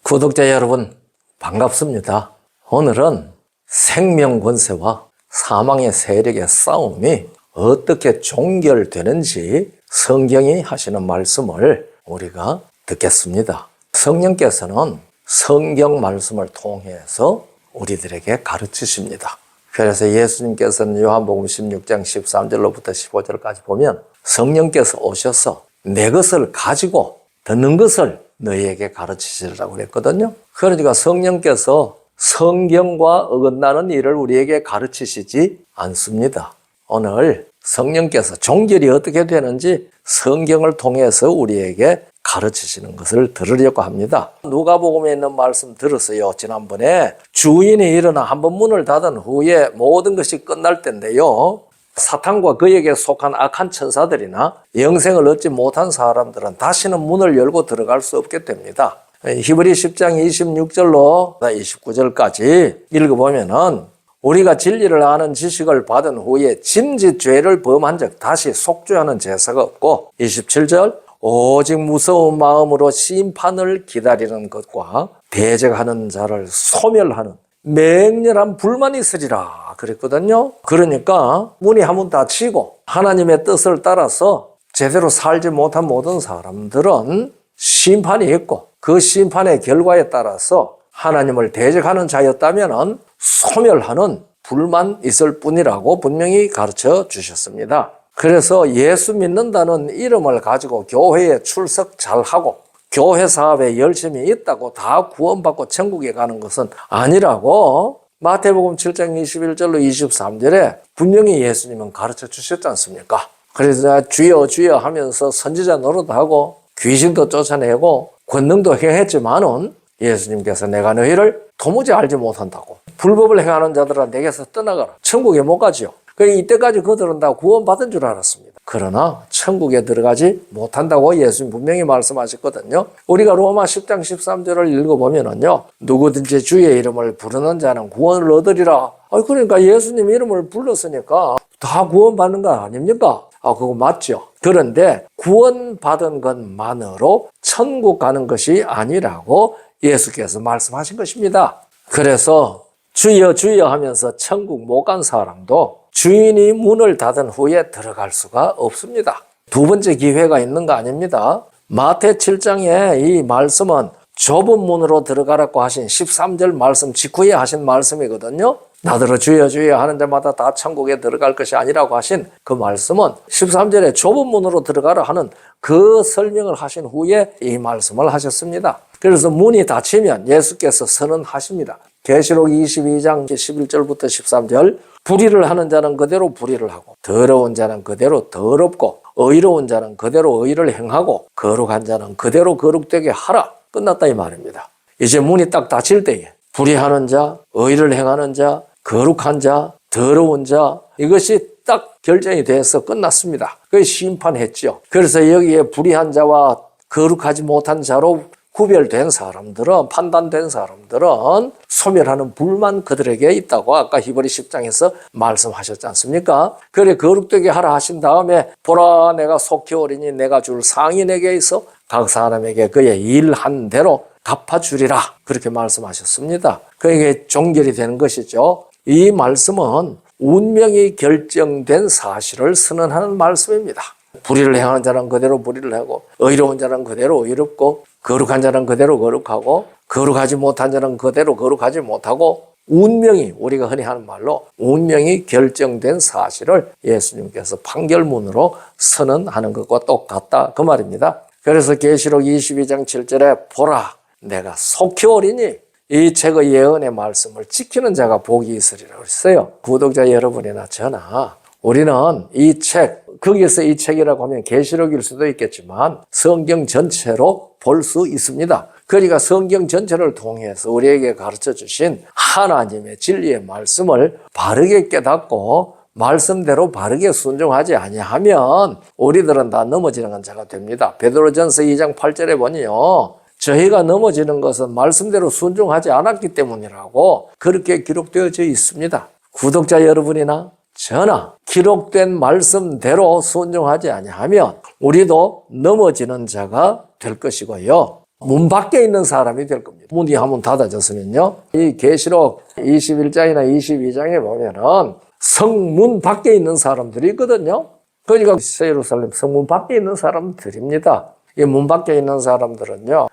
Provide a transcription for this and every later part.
구독자 여러분 반갑습니다. 오늘은 생명 권세와 사망의 세력의 싸움이 어떻게 종결되는지 성경이 하시는 말씀을 우리가 듣겠습니다. 성령께서는 성경 말씀을 통해서 우리들에게 가르치십니다. 그래서 예수님께서는 요한복음 16장 13절로부터 15절까지 보면 성령께서 오셔서 내 것을 가지고 듣는 것을 너희에게 가르치시라고 그랬거든요. 그러니까 성령께서 성경과 어긋나는 일을 우리에게 가르치시지 않습니다. 오늘 성령께서 종결이 어떻게 되는지 성경을 통해서 우리에게 가르치시는 것을 들으려고 합니다. 누가복음에 있는 말씀 들었어요. 지난번에 주인이 일어나 한번 문을 닫은 후에 모든 것이 끝날 때인데요. 사탄과 그에게 속한 악한 천사들이나 영생을 얻지 못한 사람들은 다시는 문을 열고 들어갈 수 없게 됩니다. 히브리 10장 26절로 29절까지 읽어보면은 우리가 진리를 아는 지식을 받은 후에 짐짓 죄를 범한 적 다시 속죄하는 제사가 없고 27절 오직 무서운 마음으로 심판을 기다리는 것과 대적하는 자를 소멸하는 맹렬한 불만이 있으리라 그랬거든요. 그러니까 문이 한번 닫히고 하나님의 뜻을 따라서 제대로 살지 못한 모든 사람들은 심판이 있고 그 심판의 결과에 따라서 하나님을 대적하는 자였다면 소멸하는 불만 있을 뿐이라고 분명히 가르쳐 주셨습니다. 그래서 예수 믿는다는 이름을 가지고 교회에 출석 잘하고 교회 사업에 열심히 있다고 다 구원받고 천국에 가는 것은 아니라고 마태복음 7장 21절로 23절에 분명히 예수님은 가르쳐 주셨지 않습니까? 그래서 주여 주여 하면서 선지자 노릇하고 귀신도 쫓아내고 권능도 행했지만은 예수님께서 내가 너희를 도무지 알지 못한다고 불법을 행하는 자들아 내게서 떠나가라 천국에 못 가지요. 이때까지 그들은 다 구원받은 줄 알았습니다. 그러나 천국에 들어가지 못한다고 예수님 분명히 말씀하셨거든요. 우리가 로마 10장 13절을 읽어보면은요. 누구든지 주의 이름을 부르는 자는 구원을 얻으리라. 그러니까 예수님 이름을 불렀으니까 다 구원받는 거 아닙니까? 그거 맞죠. 그런데 구원받은 것만으로 천국 가는 것이 아니라고 예수께서 말씀하신 것입니다. 그래서 주여 주여 하면서 천국 못 간 사람도 주인이 문을 닫은 후에 들어갈 수가 없습니다. 두 번째 기회가 있는 거 아닙니다. 마태 7장의 이 말씀은 좁은 문으로 들어가라고 하신 13절 말씀 직후에 하신 말씀이거든요. 나더러 주여 주여 하는 데마다 다 천국에 들어갈 것이 아니라고 하신 그 말씀은 13절에 좁은 문으로 들어가라 하는 그 설명을 하신 후에 이 말씀을 하셨습니다. 그래서 문이 닫히면 예수께서 선언하십니다. 계시록 22장 11절부터 13절 불의를 하는 자는 그대로 불의를 하고 더러운 자는 그대로 더럽고 의로운 자는 그대로 의를 행하고 거룩한 자는 그대로 거룩되게 하라. 끝났다 이 말입니다. 이제 문이 딱 닫힐 때에 불의하는 자, 의를 행하는 자, 거룩한 자, 더러운 자 이것이 딱 결정이 돼서 끝났습니다. 그게 심판했죠. 그래서 여기에 불의한 자와 거룩하지 못한 자로 구별된 사람들은 판단된 사람들은 소멸하는 불만 그들에게 있다고 아까 히브리 10장에서 말씀하셨지 않습니까? 그래 거룩되게 하라 하신 다음에 보라 내가 속히 오리니 내가 줄 상이 내게 있어 각 사람에게 그의 일한 대로 갚아주리라 그렇게 말씀하셨습니다. 그게 종결이 되는 것이죠. 이 말씀은 운명이 결정된 사실을 선언하는 말씀입니다. 불의를 행하는 자는 그대로 불의를 하고 의로운 자는 그대로 의롭고 거룩한 자는 그대로 거룩하고 거룩하지 못한 자는 그대로 거룩하지 못하고 운명이 우리가 흔히 하는 말로 운명이 결정된 사실을 예수님께서 판결문으로 선언하는 것과 똑같다 그 말입니다. 그래서 계시록 22장 7절에 보라 내가 속히 오리니 이 책의 예언의 말씀을 지키는 자가 복이 있으리라고 했어요. 구독자 여러분이나 저나 우리는 이 책, 거기에서 이 책이라고 하면 계시록일 수도 있겠지만 성경 전체로 볼 수 있습니다. 그러니까 성경 전체를 통해서 우리에게 가르쳐 주신 하나님의 진리의 말씀을 바르게 깨닫고 말씀대로 바르게 순종하지 아니하면 우리들은 다 넘어지는 자가 됩니다. 베드로전서 2장 8절에 보니요. 저희가 넘어지는 것은 말씀대로 순종하지 않았기 때문이라고 그렇게 기록되어져 있습니다. 구독자 여러분이나 저나 기록된 말씀대로 순종하지 아니하면 우리도 넘어지는 자가 될 것이고요. 문 밖에 있는 사람이 될 겁니다. 문이 한번 닫아졌으면요. 이 계시록 21장이나 22장에 보면은 성문 밖에 있는 사람들이 있거든요. 그러니까 예루살렘 성문 밖에 있는 사람들입니다. 이 문 밖에 있는 사람들은요.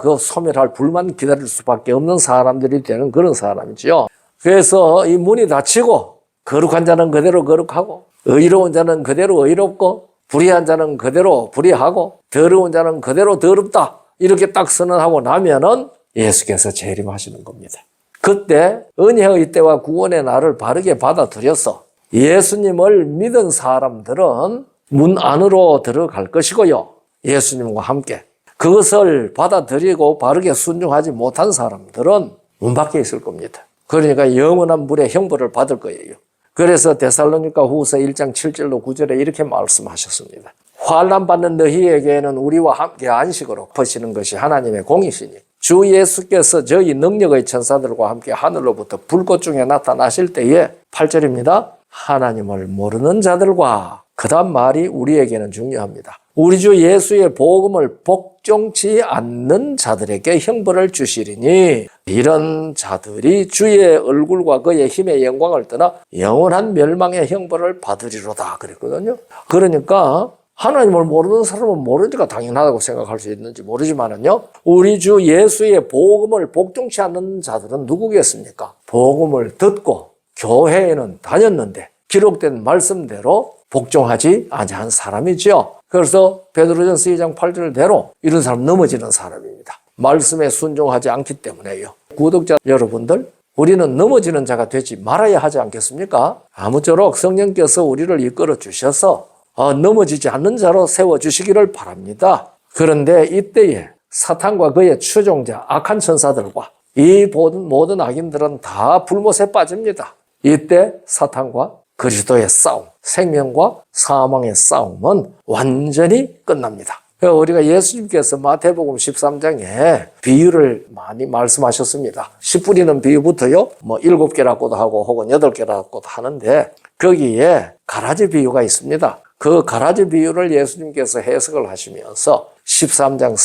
그 소멸할 불만 기다릴 수밖에 없는 사람들이 되는 그런 사람이죠. 그래서 이 문이 닫히고 거룩한 자는 그대로 거룩하고 의로운 자는 그대로 의롭고 불의한 자는 그대로 불의하고 더러운 자는 그대로 더럽다. 이렇게 딱 선언하고 나면은 예수께서 재림하시는 겁니다. 그때 은혜의 때와 구원의 날을 바르게 받아들여서 예수님을 믿은 사람들은 문 안으로 들어갈 것이고요. 예수님과 함께 그것을 받아들이고 바르게 순종하지 못한 사람들은 문 밖에 있을 겁니다. 그러니까 영원한 불의 형벌을 받을 거예요. 그래서 데살로니가 후서 1장 7절로 9절에 이렇게 말씀하셨습니다. 환난 받는 너희에게는 우리와 함께 안식으로 퍼시는 것이 하나님의 공이시니 주 예수께서 저희 능력의 천사들과 함께 하늘로부터 불꽃 중에 나타나실 때에 8절입니다. 하나님을 모르는 자들과 그 다음 말이 우리에게는 중요합니다. 우리 주 예수의 복음을 복종치 않는 자들에게 형벌을 주시리니 이런 자들이 주의 얼굴과 그의 힘의 영광을 떠나 영원한 멸망의 형벌을 받으리로다 그랬거든요. 그러니까 하나님을 모르는 사람은 모르니까 당연하다고 생각할 수 있는지 모르지만은요. 우리 주 예수의 복음을 복종치 않는 자들은 누구겠습니까? 복음을 듣고 교회에는 다녔는데 기록된 말씀대로 복종하지 아니한 사람이죠. 그래서 베드로전서 2장 8절대로 이런 사람 넘어지는 사람입니다. 말씀에 순종하지 않기 때문에요. 구독자 여러분들, 우리는 넘어지는 자가 되지 말아야 하지 않겠습니까? 아무쪼록 성령께서 우리를 이끌어 주셔서 넘어지지 않는 자로 세워주시기를 바랍니다. 그런데 이때에 사탄과 그의 추종자 악한 천사들과 이 모든 악인들은 다 불못에 빠집니다. 이때 사탄과 그리스도의 싸움, 생명과 사망의 싸움은 완전히 끝납니다. 우리가 예수님께서 마태복음 13장에 비유를 많이 말씀하셨습니다. 씨 뿌리는 비유부터요, 7개라고도 하고 혹은 8개라고도 하는데 거기에 가라지 비유가 있습니다. 그 가라지 비유를 예수님께서 해석을 하시면서 13장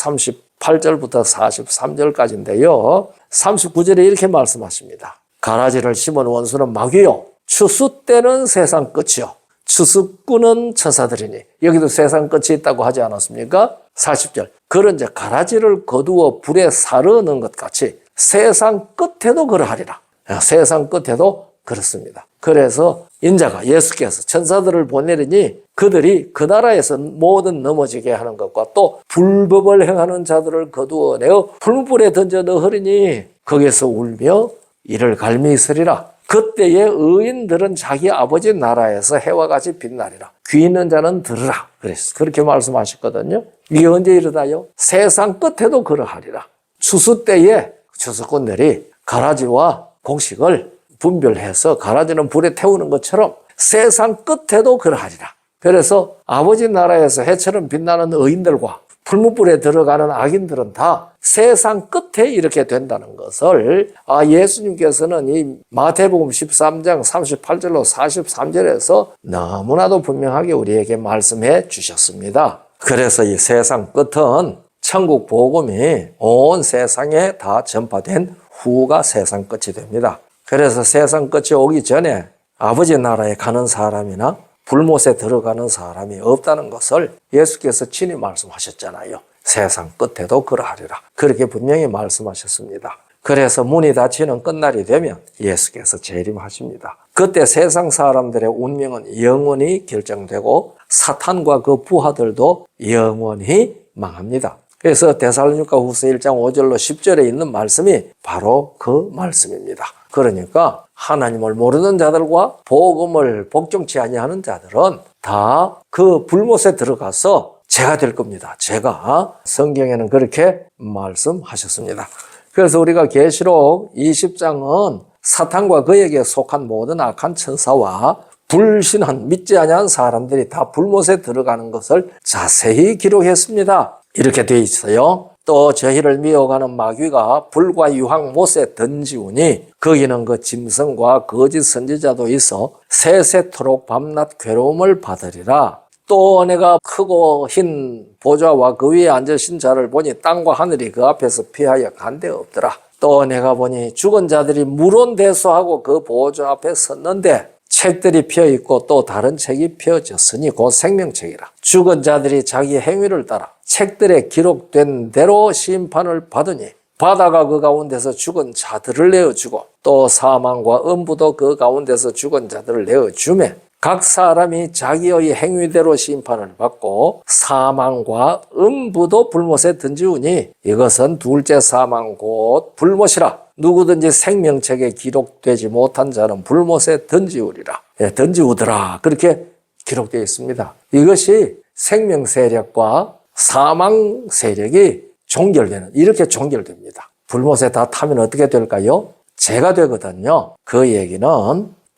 38절부터 43절까지인데요. 39절에 이렇게 말씀하십니다. 가라지를 심은 원수는 마귀요. 추수 때는 세상 끝이요. 추수꾼은 천사들이니. 여기도 세상 끝이 있다고 하지 않았습니까? 40절. 그런즉 가라지를 거두어 불에 사르는 것 같이 세상 끝에도 그러하리라. 세상 끝에도 그렇습니다. 그래서 인자가 예수께서 천사들을 보내리니 그들이 그 나라에서 모든 넘어지게 하는 것과 또 불법을 행하는 자들을 거두어내어 풀물불에 던져 넣으리니 거기서 울며 이를 갈미 있으리라. 그때의 의인들은 자기 아버지 나라에서 해와 같이 빛나리라. 귀 있는 자는 들으라. 그렇게 말씀하셨거든요. 이게 언제 이르다요? 세상 끝에도 그러하리라. 추수 때에 추수꾼들이 가라지와 곡식을 분별해서 가라지는 불에 태우는 것처럼 세상 끝에도 그러하리라. 그래서 아버지 나라에서 해처럼 빛나는 의인들과 풀무불에 들어가는 악인들은 다 세상 끝에 이렇게 된다는 것을 예수님께서는 이 마태복음 13장 38절로 43절에서 너무나도 분명하게 우리에게 말씀해 주셨습니다. 그래서 이 세상 끝은 천국 복음이 온 세상에 다 전파된 후가 세상 끝이 됩니다. 그래서 세상 끝이 오기 전에 아버지 나라에 가는 사람이나 불못에 들어가는 사람이 없다는 것을 예수께서 친히 말씀하셨잖아요. 세상 끝에도 그러하리라. 그렇게 분명히 말씀하셨습니다. 그래서 문이 닫히는 끝날이 되면 예수께서 재림하십니다. 그때 세상 사람들의 운명은 영원히 결정되고 사탄과 그 부하들도 영원히 망합니다. 그래서 데살로니가 후서 1장 5절로 10절에 있는 말씀이 바로 그 말씀입니다. 그러니까 하나님을 모르는 자들과 복음을 복종치 아니하는 자들은 다 그 불못에 들어가서 죄가 될 겁니다. 죄가 성경에는 그렇게 말씀하셨습니다. 그래서 우리가 계시록 20장은 사탄과 그에게 속한 모든 악한 천사와 불신한 믿지 아니한 사람들이 다 불못에 들어가는 것을 자세히 기록했습니다. 이렇게 되어 있어요. 또 저희를 미워가는 마귀가 불과 유황 못에 던지우니 거기는 그 짐승과 거짓 선지자도 있어 세세토록 밤낮 괴로움을 받으리라. 또 내가 크고 흰 보좌와 그 위에 앉으신 자를 보니 땅과 하늘이 그 앞에서 피하여 간데 없더라. 또 내가 보니 죽은 자들이 물온대소하고 그 보좌 앞에 섰는데 책들이 펴있고 또 다른 책이 펴졌으니 곧 생명책이라. 죽은 자들이 자기 행위를 따라 책들에 기록된 대로 심판을 받으니 바다가 그 가운데서 죽은 자들을 내어주고 또 사망과 음부도 그 가운데서 죽은 자들을 내어주매 각 사람이 자기의 행위대로 심판을 받고 사망과 음부도 불못에 던지우니 이것은 둘째 사망 곧 불못이라. 누구든지 생명책에 기록되지 못한 자는 불못에 던지우리라. 던지우더라. 그렇게 기록되어 있습니다. 이것이 생명 세력과 사망 세력이 종결되는, 이렇게 종결됩니다. 불못에 다 타면 어떻게 될까요? 재가 되거든요. 그 얘기는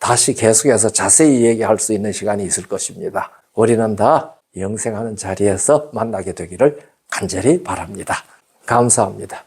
다시 계속해서 자세히 얘기할 수 있는 시간이 있을 것입니다. 우리는 다 영생하는 자리에서 만나게 되기를 간절히 바랍니다. 감사합니다.